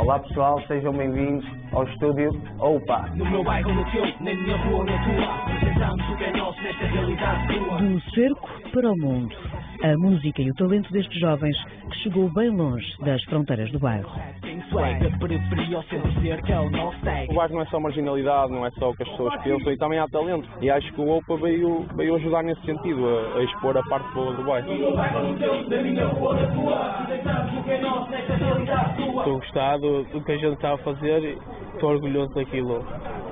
Olá pessoal, sejam bem-vindos ao estúdio OPA. No meu bairro, no teu, na minha rua, na tua, representamos o que é nosso nesta realidade tua. Do cerco para o mundo, a música e o talento destes jovens que chegou bem longe das fronteiras do bairro. O bairro não é só marginalidade, não é só o que as pessoas pensam, e também há talento. E acho que o OPA veio ajudar nesse sentido, a expor a parte boa do bairro. Estou gostado do que a gente está a fazer e estou orgulhoso daquilo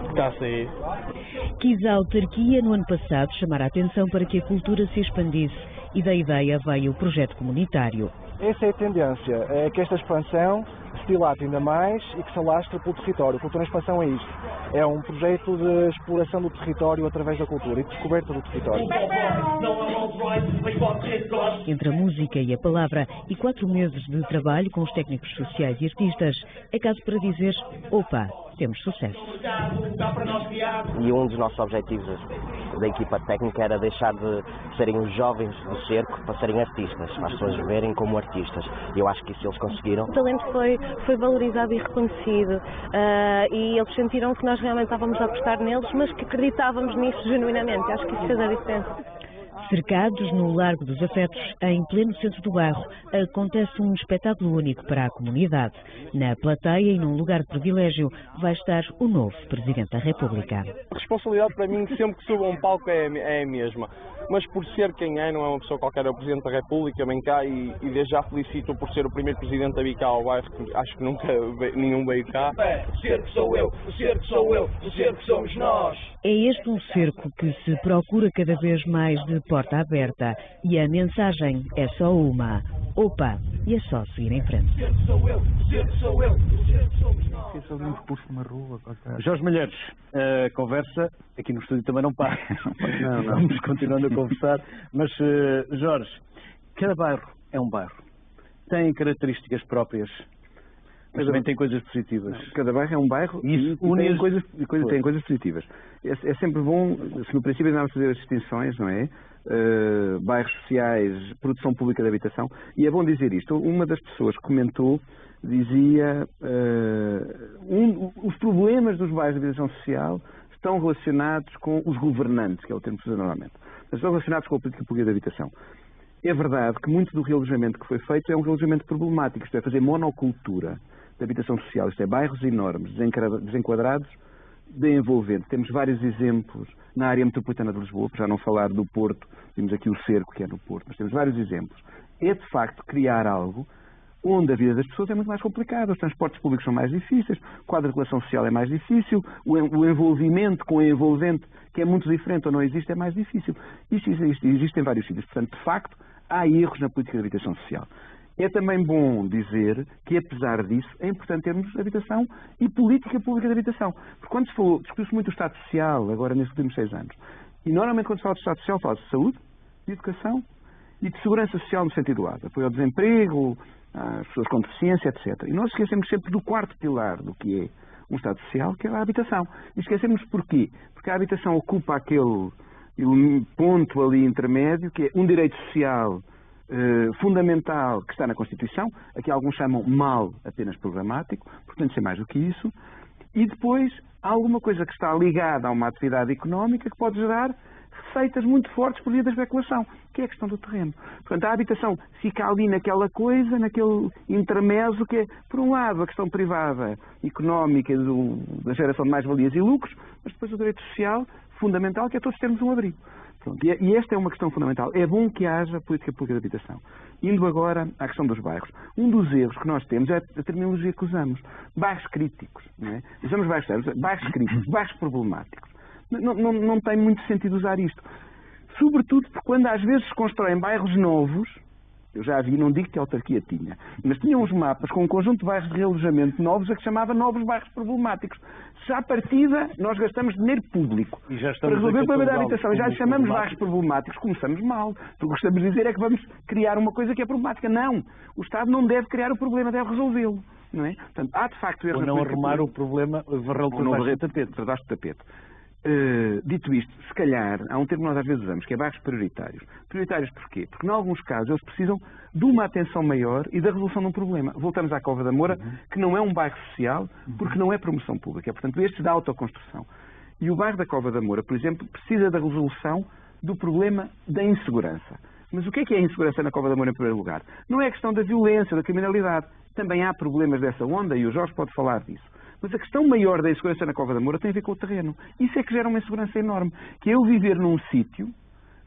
que está a sair. Quis a autarquia no ano passado chamar a atenção para que a cultura se expandisse e da ideia veio o projeto comunitário. Essa é a tendência, é que esta expansão se dilate ainda mais e que se alastre pelo território. A cultura em expansão é isto. É um projeto de exploração do território através da cultura e de descoberta do território. Entre a música e a palavra e 4 meses de trabalho com os técnicos sociais e artistas, é caso para dizer, opa, temos sucesso. E um dos nossos objetivos da equipa técnica era deixar de serem os jovens do cerco para serem artistas, para as pessoas verem como artistas. E eu acho que isso eles conseguiram. O talento foi valorizado e reconhecido e eles sentiram que nós realmente estávamos a apostar neles, mas que acreditávamos nisso genuinamente. Acho que isso fez a diferença. Cercados no Largo dos Afetos, em pleno centro do bairro, acontece um espetáculo único para a comunidade. Na plateia e num lugar de privilégio vai estar o novo Presidente da República. A responsabilidade para mim, sempre que subo a um palco, é a mesma. Mas por ser quem é, não é uma pessoa qualquer, é o Presidente da República, vem cá e desde já felicito por ser o primeiro Presidente a vir cá ao bairro, que acho que nunca nenhum veio cá. O cerco sou eu, o cerco sou eu, o cerco somos nós. É este um cerco que se procura cada vez mais de porta aberta e a mensagem é só uma. Opa, e é só seguir em frente. O cerco sou eu, o cerco sou eu, o cerco somos nós. Jorge Malheiros, a conversa aqui no estúdio também não para. Não. Vamos continuando a conversar. Mas, Jorge, cada bairro é um bairro. Tem características próprias, mas também tem coisas positivas. Cada bairro é um bairro e tem coisas positivas. É sempre bom, se no princípio andamos a fazer as distinções, não é? Bairros sociais, produção pública de habitação. E é bom dizer isto. Uma das pessoas que comentou dizia os problemas dos bairros de habitação social estão relacionados com os governantes, que é o termo que se usa normalmente. Mas estão relacionados com a política pública de habitação. É verdade que muito do realojamento que foi feito é um realojamento problemático, isto é, fazer monocultura de habitação social, isto é, bairros enormes, desenquadrados, de envolvente. Temos vários exemplos na área metropolitana de Lisboa, para já não falar do Porto, temos aqui o cerco que é no Porto, mas temos vários exemplos. É de facto criar algo onde a vida das pessoas é muito mais complicada, os transportes públicos são mais difíceis, o quadro de relação social é mais difícil, o envolvimento com o envolvente, que é muito diferente ou não existe, é mais difícil. Isso existe em vários sítios. Portanto, de facto, há erros na política de habitação social. É também bom dizer que, apesar disso, é importante termos habitação e política pública de habitação. Porque quando se falou, discutiu-se muito o Estado Social, agora nestes últimos 6 anos, e normalmente quando se fala de Estado Social, fala-se de saúde, de educação e de segurança social no sentido lato, apoio ao desemprego, às pessoas com deficiência, etc. E nós esquecemos sempre do 4º pilar do que é um Estado Social, que é a habitação. E esquecemos porquê? Porque a habitação ocupa aquele ponto ali intermédio, que é um direito social fundamental que está na Constituição, aqui alguns chamam mal apenas programático, portanto, ser mais do que isso, e depois há alguma coisa que está ligada a uma atividade económica que pode gerar receitas muito fortes por via da especulação, que é a questão do terreno. Portanto, a habitação fica ali naquela coisa, naquele intermezzo que é, por um lado, a questão privada, económica, da geração de mais-valias e lucros, mas depois o direito social fundamental, que é todos termos um abrigo. Pronto, e esta é uma questão fundamental. É bom que haja política pública de habitação. Indo agora à questão dos bairros. Um dos erros que nós temos é a terminologia que usamos. Bairros críticos. Não é? Usamos bairros críticos, bairros problemáticos. Não tem muito sentido usar isto. Sobretudo porque quando às vezes se constroem bairros novos, eu já vi, não digo que a autarquia tinha, mas tinha uns mapas com um conjunto de bairros de realojamento novos a que chamava novos bairros problemáticos. Já à partida, nós gastamos dinheiro público para resolver o problema da habitação e já lhe chamamos bairros problemáticos, começamos mal. O que gostamos de dizer é que vamos criar uma coisa que é problemática. Não! O Estado não deve criar o problema, deve resolvê-lo. Não é? Portanto, há de facto erros. Ou não arrumar o problema, varrê-lo por baixo do tapete. Por baixo do tapete. Dito isto, se calhar, há um termo que nós às vezes usamos, que é bairros prioritários. Prioritários porquê? Porque, em alguns casos, eles precisam de uma atenção maior e da resolução de um problema. Voltamos à Cova da Moura, que não é um bairro social, porque não é promoção pública. Portanto, estes da autoconstrução. E o bairro da Cova da Moura, por exemplo, precisa da resolução do problema da insegurança. Mas o que é a insegurança na Cova da Moura, em primeiro lugar? Não é a questão da violência, da criminalidade. Também há problemas dessa onda e o Jorge pode falar disso. Mas a questão maior da insegurança na Cova da Moura tem a ver com o terreno. Isso é que gera uma insegurança enorme. Que é eu viver num sítio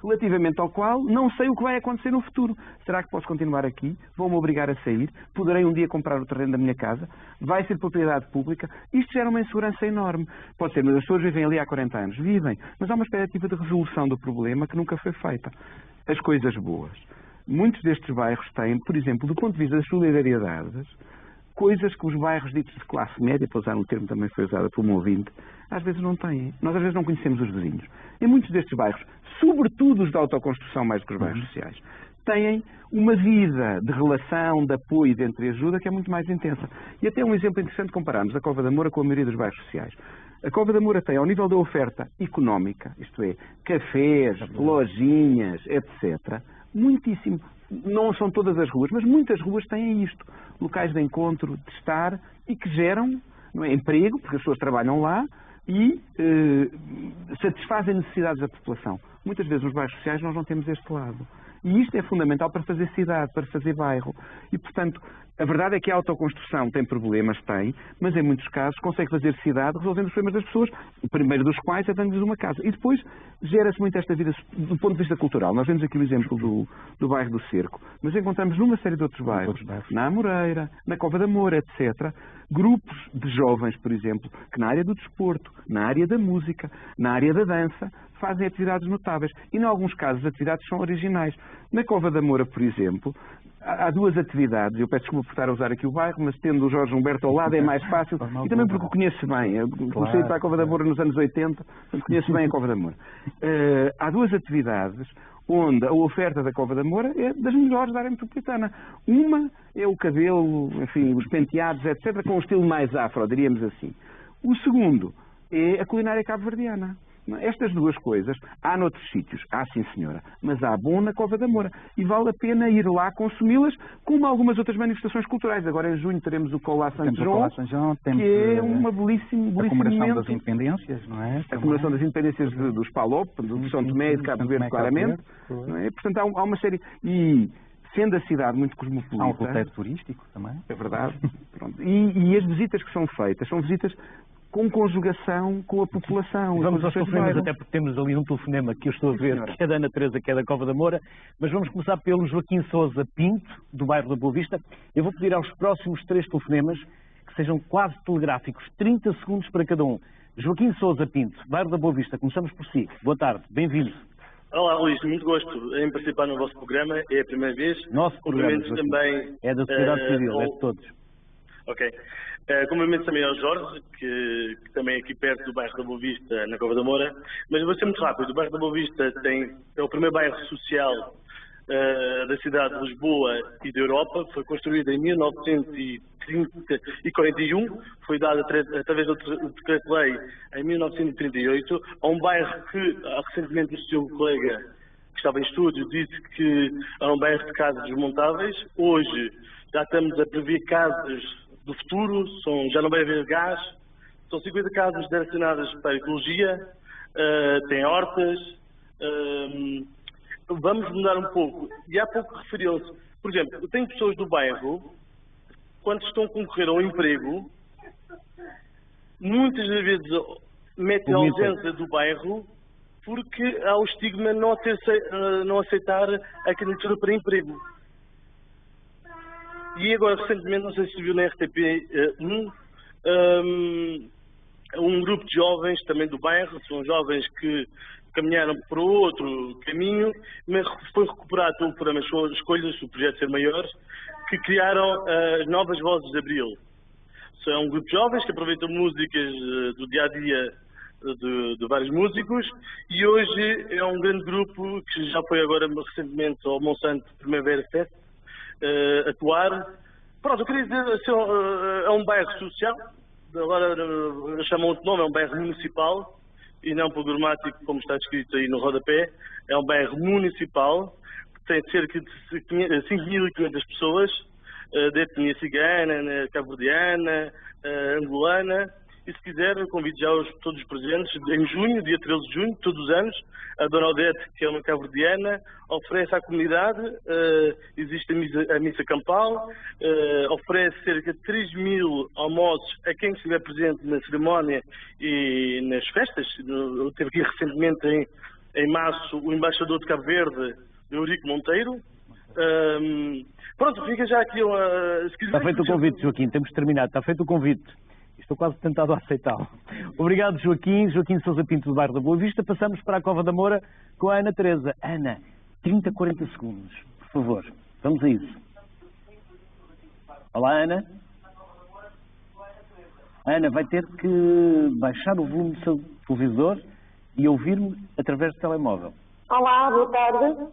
relativamente ao qual não sei o que vai acontecer no futuro. Será que posso continuar aqui? Vão-me obrigar a sair? Poderei um dia comprar o terreno da minha casa? Vai ser propriedade pública? Isto gera uma insegurança enorme. Pode ser, mas as pessoas vivem ali há 40 anos. Vivem. Mas há uma expectativa de resolução do problema que nunca foi feita. As coisas boas. Muitos destes bairros têm, por exemplo, do ponto de vista das solidariedades, coisas que os bairros ditos de classe média, para usar um termo que também foi usado por um ouvinte, às vezes não têm. Nós às vezes não conhecemos os vizinhos. Em muitos destes bairros, sobretudo os da autoconstrução mais do que os bairros sociais, têm uma vida de relação, de apoio e de entreajuda que é muito mais intensa. E até um exemplo interessante compararmos a Cova da Moura com a maioria dos bairros sociais. A Cova da Moura tem, ao nível da oferta económica, isto é, cafés, lojinhas, etc., muitíssimo. Não são todas as ruas, mas muitas ruas têm isto. Locais de encontro, de estar e que geram, não é, emprego, porque as pessoas trabalham lá e satisfazem necessidades da população. Muitas vezes nos bairros sociais nós não temos este lado. E isto é fundamental para fazer cidade, para fazer bairro. E, portanto, a verdade é que a autoconstrução tem problemas, mas em muitos casos consegue fazer cidade resolvendo os problemas das pessoas, o primeiro dos quais é dando-lhes uma casa. E depois gera-se muito esta vida do ponto de vista cultural. Nós vemos aqui o exemplo do bairro do Cerco, mas encontramos numa série de outros bairros, na Amoreira, na Cova da Moura, etc., grupos de jovens, por exemplo, que na área do desporto, na área da música, na área da dança, fazem atividades notáveis. E, em alguns casos, as atividades são originais. Na Cova da Moura, por exemplo, há duas atividades. Eu peço desculpa por estar a usar aqui o bairro, mas tendo o Jorge Humberto ao lado é mais fácil. E também porque o conheço bem. Eu comecei a ir para a Cova da Moura nos anos 80, portanto conheço bem a Cova da Moura. Há duas atividades onde a oferta da Cova da Moura é das melhores da área metropolitana. Uma é o cabelo, enfim, os penteados, etc., com um estilo mais afro, diríamos assim. O segundo é a culinária cabo-verdiana. Estas duas coisas há noutros sítios, há sim senhora, mas há bom na Cova da Moura e vale a pena ir lá consumi-las, como algumas outras manifestações culturais. Agora em junho teremos o Colá Santo João, que é uma belíssimo a comemoração momento. Das independências, não é? A comemoração das independências dos PALOP, do São Tomé e de Cabo Verde, claramente. Não é? Portanto, há uma série... E sendo a cidade muito cosmopolita... Há um roteiro turístico também. É verdade. Pronto. E as visitas que são feitas são visitas com conjugação com a população. Vamos aos telefonemas, até porque temos ali um telefonema que eu estou a ver, que é da Ana Teresa, que é da Cova da Moura, mas vamos começar pelo Joaquim Sousa Pinto, do bairro da Boa Vista. Eu vou pedir aos próximos 3 telefonemas que sejam quase telegráficos, 30 segundos para cada um. Joaquim Sousa Pinto, bairro da Boa Vista, começamos por si. Boa tarde, bem-vindo. Olá, Luís, muito gosto em participar no vosso programa, é a primeira vez. Nosso programa, também, é da sociedade civil, é de todos. Ok. Cumprimentos também ao Jorge, que também é aqui perto do bairro da Boa Vista, na Cova da Moura. Mas vou ser muito rápido. O bairro da Boa Vista é o primeiro bairro social da cidade de Lisboa e da Europa. Foi construído em 1941. Foi dado através do decreto-lei em 1938. É um bairro que, recentemente, o seu colega que estava em estúdio disse que é um bairro de casas desmontáveis. Hoje já estamos a prever casas do futuro, já não vai haver gás, são 50 casas direcionadas para a ecologia, tem hortas, vamos mudar um pouco. E há pouco referiu-se, por exemplo, eu tenho pessoas do bairro, quando estão a concorrer a um emprego, muitas das vezes metem a ausência do bairro porque há o estigma de não aceitar a candidatura para emprego. E agora, recentemente, não sei se viu na RTP1, um grupo de jovens também do bairro, são jovens que caminharam para outro caminho, mas foi recuperado pelo programa Escolhas, o projeto Ser Maiores, que criaram as Novas Vozes de Abril. É um grupo de jovens que aproveitam músicas do dia-a-dia de vários músicos e hoje é um grande grupo que já foi agora recentemente ao Monsanto Primavera Fest, atuar. Pronto, eu queria dizer, é um bairro social, agora chamam outro nome, é um bairro municipal, e não programático, como está escrito aí no rodapé. É um bairro municipal, que tem cerca de 5.500 pessoas, de etnia cigana, cabo-verdiana, angolana. E se quiser, eu convido já todos os presentes, em junho, dia 13 de junho, todos os anos, a Dona Odete, que é uma cabo-verdiana, oferece à comunidade, existe a missa campal, oferece cerca de 3.000 almoços a quem estiver presente na cerimónia e nas festas. Eu teve aqui recentemente, em março, o embaixador de Cabo Verde, Eurico Monteiro. Pronto, fica já aqui Está feito o convite, Joaquim, temos terminado. Está feito o convite. Estou quase tentado a aceitá-lo. Obrigado, Joaquim. Joaquim Sousa Pinto, do bairro da Boa Vista. Passamos para a Cova da Moura com a Ana Teresa. Ana, 30, 40 segundos, por favor. Vamos a isso. Olá, Ana. Ana, vai ter que baixar o volume do seu televisor e ouvir-me através do telemóvel. Olá, boa tarde.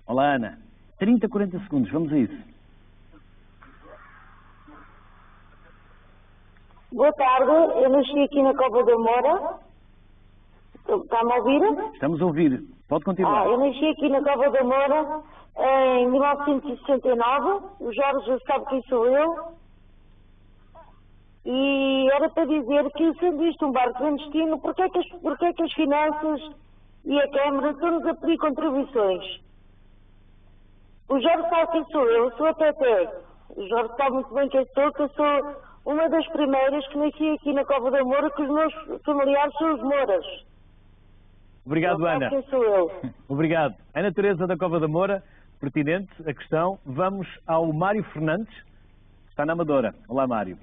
Olá, Ana. 30, 40 segundos, vamos a isso. Boa tarde, eu nasci aqui na Cova da Moura. Está-me a ouvir? Estamos a ouvir. Pode continuar. Eu nasci aqui na Cova da Moura em 1969. O Jorge já sabe quem sou eu. E era para dizer que, sendo isto um bairro clandestino, porque é que as finanças e a Câmara estão-nos a pedir contribuições? O Jorge sabe quem sou eu sou a Teté. O Jorge sabe muito bem quem sou, que eu sou uma das primeiras que nasci aqui na Cova da Moura, que os meus familiares são os Mouras. Obrigado, Ana. Quem sou eu? Obrigado. Ana Teresa da Cova da Moura, pertinente a questão. Vamos ao Mário Fernandes, que está na Amadora. Olá, Mário.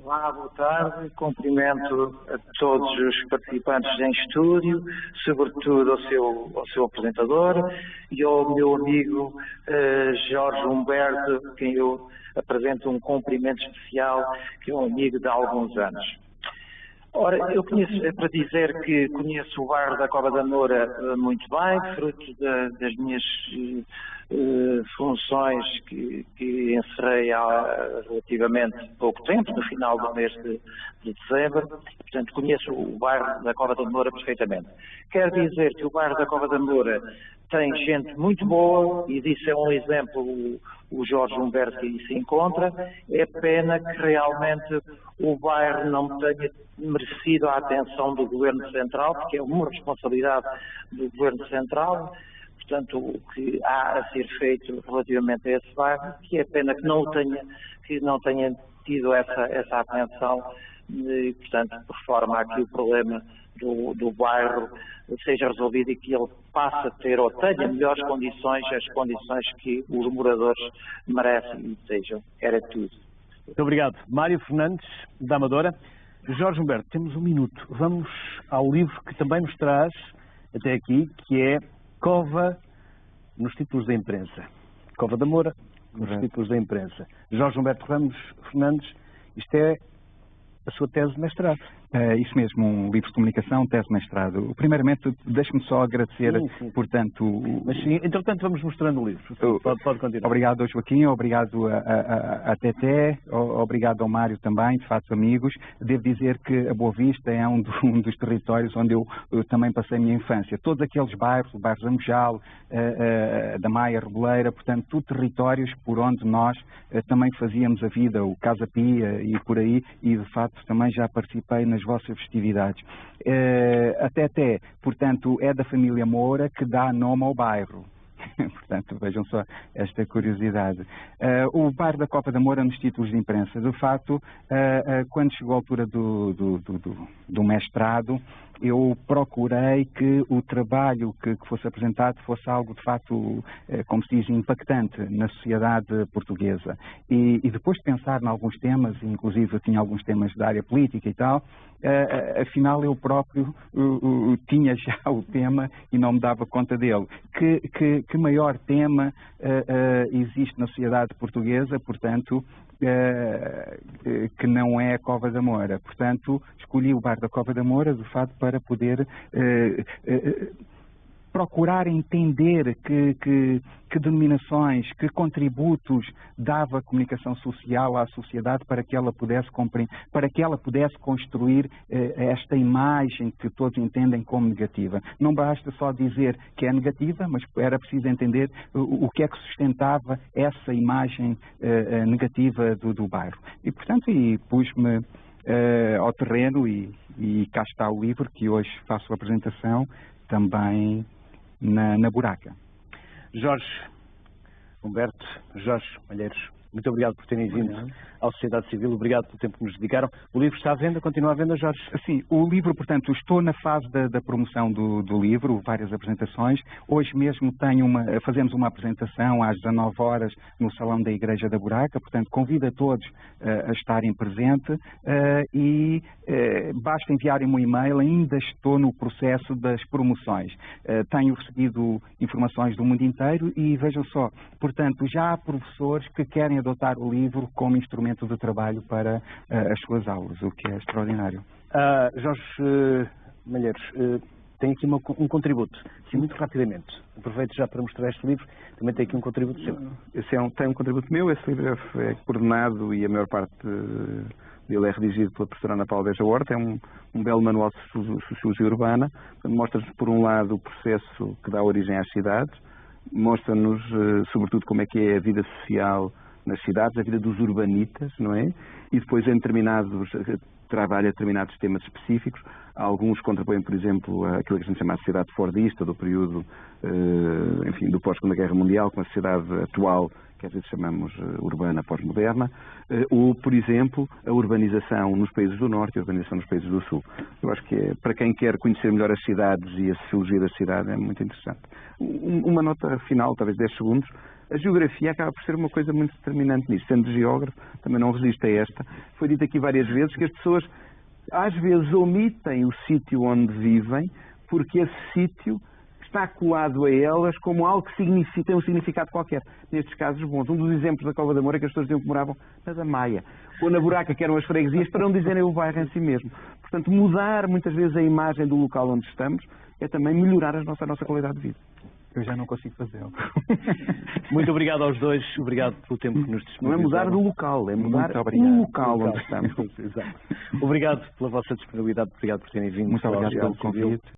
Olá, boa tarde. Cumprimento a todos os participantes em estúdio, sobretudo ao seu apresentador e ao meu amigo Jorge Humberto, quem eu apresento um cumprimento especial, que é um amigo de há alguns anos. Ora, eu conheço, é para dizer que conheço o bairro da Cova da Moura muito bem, fruto das minhas funções que encerrei há relativamente pouco tempo, no final do mês de dezembro. Portanto, conheço o bairro da Cova da Moura perfeitamente. Quero dizer que o bairro da Cova da Moura tem gente muito boa, e disso é um exemplo o Jorge Humberto que aí se encontra. É pena que realmente o bairro não tenha merecido a atenção do Governo Central, porque é uma responsabilidade do Governo Central. Portanto, o que há a ser feito relativamente a esse bairro, que é pena que não tenha tido essa atenção, e, portanto, por forma a que o problema do bairro seja resolvido e que ele passe a ter ou tenha melhores condições, as condições que os moradores merecem e desejam. Era tudo. Muito obrigado. Mário Fernandes, da Amadora. Jorge Humberto, temos um minuto. Vamos ao livro que também nos traz até aqui, que é Cova nos títulos da imprensa. Cova da Moura nos títulos da imprensa. Jorge Humberto Ramos Fernandes, isto é a sua tese de mestrado. Isso mesmo, um livro de comunicação, tese de mestrado. Primeiramente, deixe-me só agradecer, portanto... Mas sim, entretanto vamos mostrando o livro. Pode continuar. Obrigado ao Joaquim, obrigado a Teté, obrigado ao Mário também, de fato amigos. Devo dizer que a Boa Vista é um dos territórios onde eu também passei a minha infância. Todos aqueles bairros, o bairro Zamujal, da Maia, Reboleira, portanto, tudo territórios por onde nós também fazíamos a vida, o Casa Pia e por aí, e de facto também já participei nas vossas festividades. A Teté, portanto, é da família Moura, que dá nome ao bairro. Portanto, vejam só esta curiosidade. O bairro da Cova da Moura nos títulos de imprensa. De facto, quando chegou a altura do mestrado, eu procurei que o trabalho que fosse apresentado fosse algo, de facto, como se diz, impactante na sociedade portuguesa. E depois de pensar em alguns temas, inclusive eu tinha alguns temas da área política e tal, afinal eu próprio tinha já o tema e não me dava conta dele. Que maior tema existe na sociedade portuguesa, portanto, que não é a Cova da Moura. Portanto, escolhi o bairro da Cova da Moura, de facto, para poder procurar entender que denominações, que contributos dava a comunicação social à sociedade para que ela pudesse construir esta imagem que todos entendem como negativa. Não basta só dizer que é negativa, mas era preciso entender o que é que sustentava essa imagem negativa do bairro. E, portanto, pus-me ao terreno e cá está o livro que hoje faço a apresentação também na Buraca. Jorge, Humberto, Jorge Malheiros, muito obrigado por terem vindo à Sociedade Civil, obrigado pelo tempo que nos dedicaram. O livro está à venda, continua à venda, Jorge? Sim, o livro, portanto, estou na fase da promoção do livro, várias apresentações. Hoje mesmo fazemos uma apresentação às 19 horas no Salão da Igreja da Buraca, portanto, convido a todos a estarem presentes e basta enviarem-me um e-mail, ainda estou no processo das promoções. Tenho recebido informações do mundo inteiro e vejam só, portanto, já há professores que querem adotar o livro como instrumento de trabalho para as suas aulas, o que é extraordinário. Jorge Malheiros, tem aqui um contributo, sim, muito rapidamente. Aproveito já para mostrar este livro, também tem aqui um contributo seu. Tem um contributo meu, esse livro é coordenado e a maior parte dele é redigido pela professora Ana Paula Beja Horta, é um belo manual de sociologia urbana, mostra-nos por um lado o processo que dá origem às cidades, mostra-nos sobretudo como é que é a vida social nas cidades, a vida dos urbanitas, não é? E depois trabalha determinados temas específicos. Alguns contrapõem, por exemplo, aquilo que a gente chama a sociedade fordista, do período, do pós-Segunda Guerra Mundial, com a sociedade atual, que às vezes chamamos urbana pós-moderna, ou, por exemplo, a urbanização nos países do Norte e a urbanização nos países do Sul. Eu acho que para quem quer conhecer melhor as cidades e a sociologia da cidade é muito interessante. Uma nota final, talvez 10 segundos. A geografia acaba por ser uma coisa muito determinante nisso. Sendo geógrafo, também não resisto a esta. Foi dito aqui várias vezes que as pessoas às vezes omitem o sítio onde vivem porque esse sítio está colado a elas como algo que tem um significado qualquer. Nestes casos bons. Um dos exemplos da Cova da Moura é que as pessoas diziam que moravam na da Maia ou na Buraca, que eram as freguesias, para não dizerem o bairro em si mesmo. Portanto, mudar muitas vezes a imagem do local onde estamos é também melhorar a nossa qualidade de vida. Eu já não consigo fazê-lo. Muito obrigado aos dois, obrigado pelo tempo que nos disponibilizaram. Não é mudar do local, é mudar o local onde estamos. Exato. Obrigado pela vossa disponibilidade, obrigado por terem vindo. Muito obrigado pelo convite.